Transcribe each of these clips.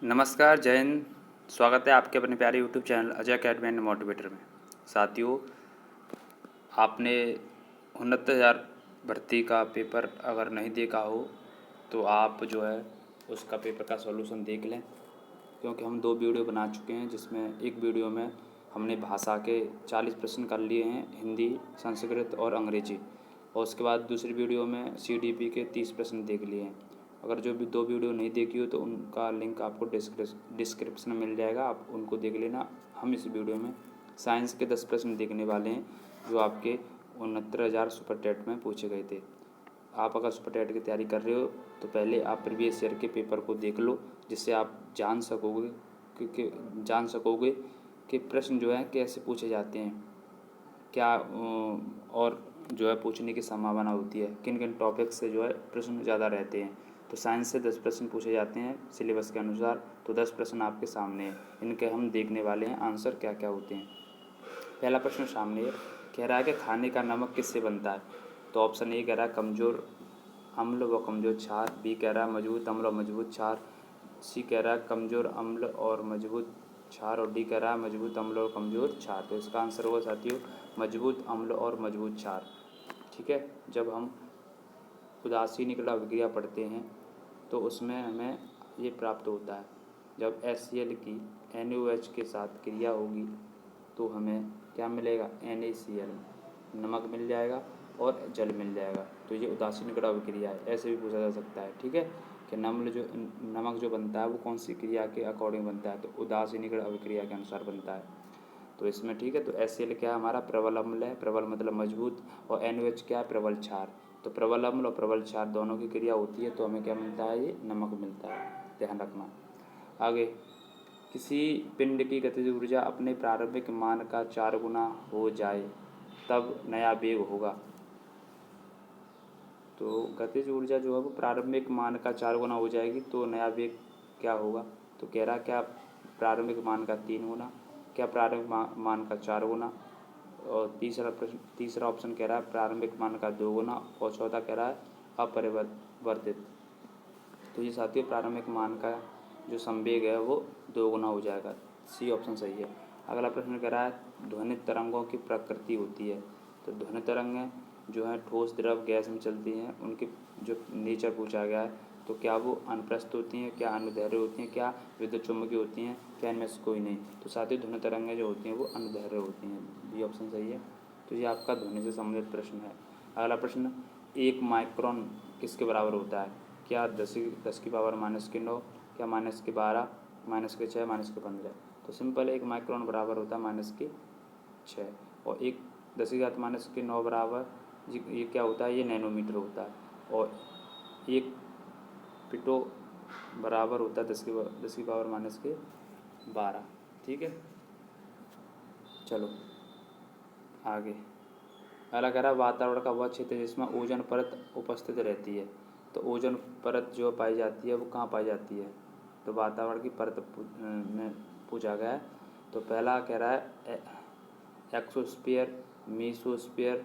नमस्कार, जय हिंद। स्वागत है आपके अपने प्यारे YouTube channel Ajay academy and motivator में। साथियों, आपने 69,000 भर्ती का पेपर अगर नहीं देखा हो तो आप जो है उसका पेपर का सॉल्यूशन देख लें, क्योंकि हम 2 वीडियो बना चुके हैं, जिसमें एक वीडियो में हमने भाषा के 40 प्रश्न कर लिए हैं, हिंदी, संस्कृत और अंग्रेजी, और उसके बाद दूसरी वीडियो में CDP के 30 प्रश्न देख लिए हैं। अगर जो भी 2 वीडियो नहीं देखी हो तो उनका लिंक आपको डिस्क्रिप्शन में मिल जाएगा, आप उनको देख लेना। हम इस वीडियो में साइंस के 10 प्रश्न देखने वाले हैं जो आपके 69,000 सुपर टेट में पूछे गए थे। आप अगर सुपर टेट की तैयारी कर रहे हो तो पहले आप प्रीवियस ईयर के पेपर को देख लो, जिससे आप जान सकोगे कि प्रश्न जो है कैसे पूछे जाते हैं, क्या और जो है पूछने की संभावना होती है, किन किन टॉपिक से जो है प्रश्न ज़्यादा रहते हैं। तो साइंस से 10 प्रश्न पूछे जाते हैं सिलेबस के अनुसार, तो 10 प्रश्न आपके सामने हैं, इनके हम देखने वाले हैं आंसर क्या क्या होते हैं। पहला प्रश्न सामने है, कह रहा है कि खाने का नमक किससे बनता है। तो ऑप्शन ए कह रहा है कमज़ोर अम्ल व कमज़ोर क्षार, बी कह रहा है मजबूत अम्ल और मजबूत क्षार, सी कह रहा है कमज़ोर अम्ल और मजबूत क्षार, और डी कह रहा है मजबूत अम्ल और कमज़ोर क्षार। तो इसका आंसर होगा साथियों मजबूत अम्ल और मजबूत क्षार। ठीक है, जब हम उदासीनीकरण अभिक्रिया पढ़ते हैं तो उसमें हमें ये प्राप्त होता है, जब HCl की NaOH के साथ क्रिया होगी तो हमें क्या मिलेगा, NaCl, नमक मिल जाएगा और जल मिल जाएगा। तो ये उदासीनीकरण अभिक्रिया है, ऐसे भी पूछा जा सकता है। ठीक है, कि नमक जो बनता है वो कौन सी क्रिया के अकॉर्डिंग बनता है, तो उदासीनीकरण अभिक्रिया के अनुसार बनता है। तो इसमें ठीक है, तो HCl क्या है हमारा प्रबल अम्ल है, प्रबल मतलब मजबूत, और NaOH क्या है प्रबल क्षार। तो प्रबल अम्ल और प्रबल क्षार दोनों की क्रिया होती है तो हमें क्या मिलता है, ये नमक मिलता है, ध्यान रखना। आगे, किसी पिंड की गतिज ऊर्जा अपने प्रारंभिक मान का 4 गुना हो जाए तब नया वेग होगा। तो गतिज ऊर्जा जो है वो प्रारंभिक मान का 4 गुना हो जाएगी तो नया वेग क्या होगा। तो कह रहा क्या प्रारंभिक मान का 3 गुना, क्या प्रारंभिक मान का 4 गुना, और तीसरा ऑप्शन कह रहा है प्रारंभिक मान का 2 गुना, और चौथा कह रहा है अपरिवर्तित। तो ये साथियों प्रारंभिक मान का जो संवेग है वो 2 गुना हो जाएगा, सी ऑप्शन सही है। अगला प्रश्न कह रहा है ध्वनित तरंगों की प्रकृति होती है। तो ध्वनि तरंगें जो है ठोस द्रव गैस में चलती हैं, उनकी जो नेचर पूछा गया है, तो क्या वो अनुप्रस्थ होती हैं, क्या अनुदैर्ध्य होती हैं, क्या विद्युत चुम्बकीय होती हैं, क्या इनमें से कोई नहीं। तो साथियों ध्वनि तरंगें जो होती हैं वो अनुदैर्ध्य होती हैं, बी ऑप्शन सही है। तो ये आपका ध्वनि से संबंधित प्रश्न है। अगला प्रश्न, 1 माइक्रोन किसके बराबर होता है। क्या 10 की पावर -9, क्या -12, -6, -15। तो सिंपल 1 माइक्रोन बराबर होता है -6, और 10⁻⁻9 बराबर ये क्या होता है, ये नैनोमीटर होता है, और 1 पिटो बराबर होता है 10 की पावर -12। ठीक है, चलो आगे। अगला कह रहा है वातावरण का वह क्षेत्र जिसमें ओजोन परत उपस्थित रहती है। तो ओजोन परत जो पाई जाती है वो कहाँ पाई जाती है, तो वातावरण की परत में पूछा गया है। तो पहला कह रहा है एक्सोस्फीयर, मीसोस्फीयर,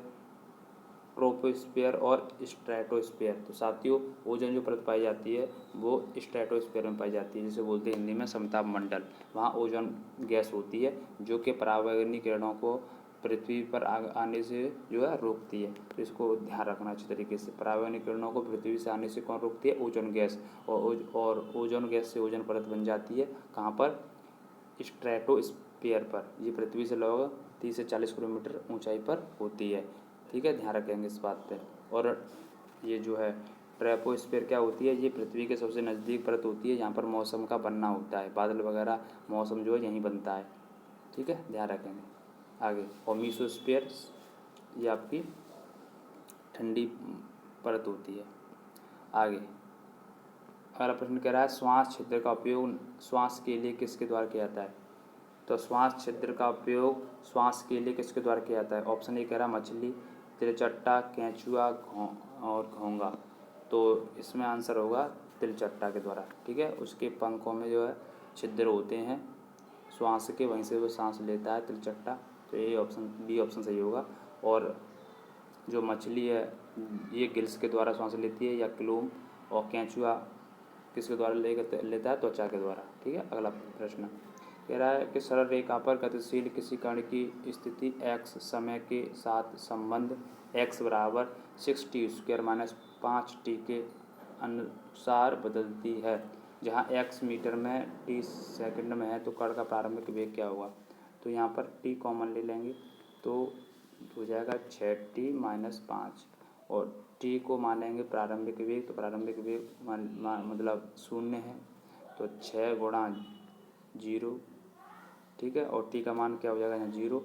ट्रोपोस्फीयर और स्ट्रेटोस्फीयर। तो साथियों ओजोन जो परत पाई जाती है वो स्ट्रेटोस्फीयर में पाई जाती है, जिसे बोलते हैं हिंदी में समताप मंडल। वहाँ ओजोन गैस होती है जो कि पराबैंगनी किरणों को पृथ्वी पर आने से जो है रोकती है। तो इसको ध्यान रखना अच्छी तरीके से, पराबैंगनी किरणों को पृथ्वी से आने से कौन रोकती है, ओजोन गैस, और ओजोन गैस से ओजोन परत बन जाती है कहाँ पर, स्ट्रेटोस्फीयर पर। ये पृथ्वी से लगभग 30 से 40 किलोमीटर ऊंचाई पर होती है। ठीक है, ध्यान रखेंगे इस बात पे। और ये जो है ट्रोपोस्फीयर क्या होती है, ये पृथ्वी के सबसे नज़दीक परत होती है, यहाँ पर मौसम का बनना होता है, बादल वगैरह मौसम जो है यहीं बनता है। ठीक है, ध्यान रखेंगे आगे। और मीसोस्फीयर ये आपकी ठंडी परत होती है। आगे अगला प्रश्न कह रहा है श्वास छिद्र का उपयोग श्वास के लिए किसके द्वारा किया जाता है। तो श्वास छिद्र का उपयोग श्वास के लिए किसके द्वारा किया जाता है। ऑप्शन ए कह रहा है मछली, तिलचट्टा, केंचुआ और घोंगा। तो इसमें आंसर होगा तिलचट्टा के द्वारा। ठीक है, उसके पंखों में जो है छिद्र होते हैं श्वास के, वहीं से वो सांस लेता है तिलचट्टा। तो ये ऑप्शन बी ऑप्शन सही होगा। और जो मछली है ये गिल्स के द्वारा सांस लेती है, या क्लूम, और केंचुआ किसके द्वारा लेता है? त्वचा के द्वारा। ठीक है। अगला प्रश्न कह रहा है कि सरल रेखा पर गतिशील किसी कण की स्थिति x समय के साथ संबंध x बराबर 6t² माइनस 5t के अनुसार बदलती है, जहाँ x मीटर में, t सेकंड में है, तो कण का प्रारंभिक वेग क्या होगा? तो यहाँ पर t कॉमन ले लेंगे तो हो जाएगा 6t माइनस 5 और t को मानेंगे प्रारंभिक वेग, तो प्रारंभिक वेग मतलब 0 है, तो 6 गुणा 0। ठीक है। और t का मान क्या हो जाएगा? यहाँ 0।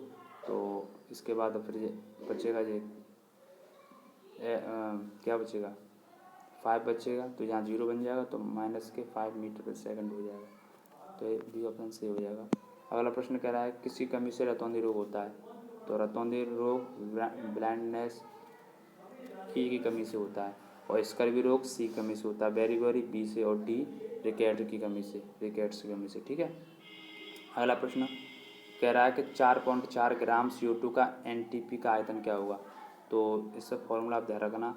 तो इसके बाद फिर बचेगा ये क्या बचेगा? 5 बचेगा, तो यहाँ 0 बन जाएगा, तो माइनस के 5 मीटर पर सेकंड हो जाएगा। तो ये बी ऑप्शन सही हो जाएगा। अगला प्रश्न कह रहा है किसी कमी से रतौंधी रोग होता है, तो रतौंधी रोग ब्लाइंडनेस ई की कमी से होता है, और स्कर्वी रोग सी की कमी से होता है, बेरीबेरी बी से, और डी रिकेट्स की कमी से। ठीक है। अगला प्रश्न कह रहा है कि 4.4 ग्राम CO2 का NTP का आयतन क्या होगा? तो इसका फॉर्मूला आप ध्यान रखना,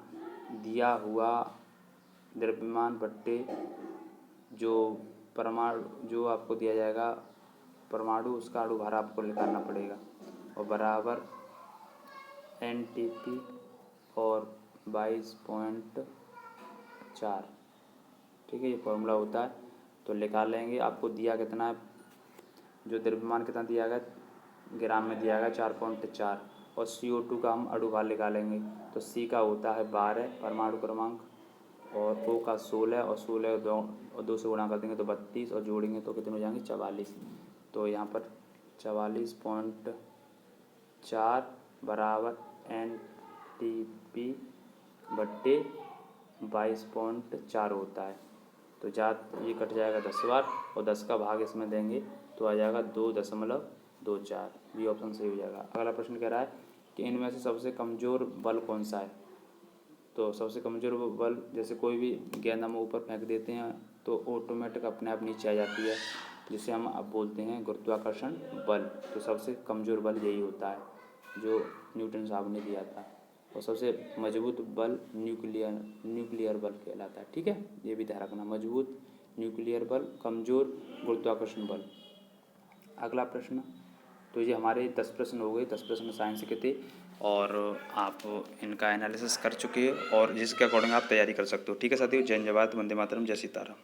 दिया हुआ द्रव्यमान बट्टे जो परमाणु, जो आपको दिया जाएगा परमाणु, उसका अणुभार आपको निकालना पड़ेगा, और बराबर NTP और 22.4। ठीक है। ये फॉर्मूला होता है, तो निकाल लेंगे। आपको दिया कितना है, जो द्रव्यमान कितना दिया गया ग्राम में दिया गया 4.4, और CO2 का हम अणुभार निकालेंगे, तो C का होता है 12 परमाणु क्रमांक, और O का 16, और 16 और 2 से गुणा कर देंगे तो 32, और जोड़ेंगे तो कितने हो जाएंगे? 44। तो यहाँ पर 44.4 बराबर NTP बट्टे 22.4 होता है। तो ये कट जाएगा 10 बार, और 10 का भाग इसमें देंगे तो आ जाएगा 2.24। बी ऑप्शन सही हो जाएगा। अगला प्रश्न कह रहा है कि इनमें से सबसे कमज़ोर बल कौन सा है? तो सबसे कमज़ोर बल, जैसे कोई भी गेंद हम ऊपर फेंक देते हैं तो ऑटोमेटिक अपने आप नीचे आ जाती है, जिसे हम अब बोलते हैं गुरुत्वाकर्षण बल। तो सबसे कमज़ोर बल यही होता है जो न्यूटन साहब ने दिया था, और सबसे मजबूत बल न्यूक्लियर बल कहलाता है। ठीक है। ये भी ध्यान रखना, मजबूत न्यूक्लियर बल, कमज़ोर गुरुत्वाकर्षण बल। अगला प्रश्न, तो ये हमारे 10 प्रश्न हो गए, 10 प्रश्न साइंस के थे, और आप इनका एनालिसिस कर चुके हैं, और जिसके अकॉर्डिंग आप तैयारी कर सकते हो। ठीक है साथियों, जय हिंद, जय भारत, वंदे मातरम, जय सीताराम।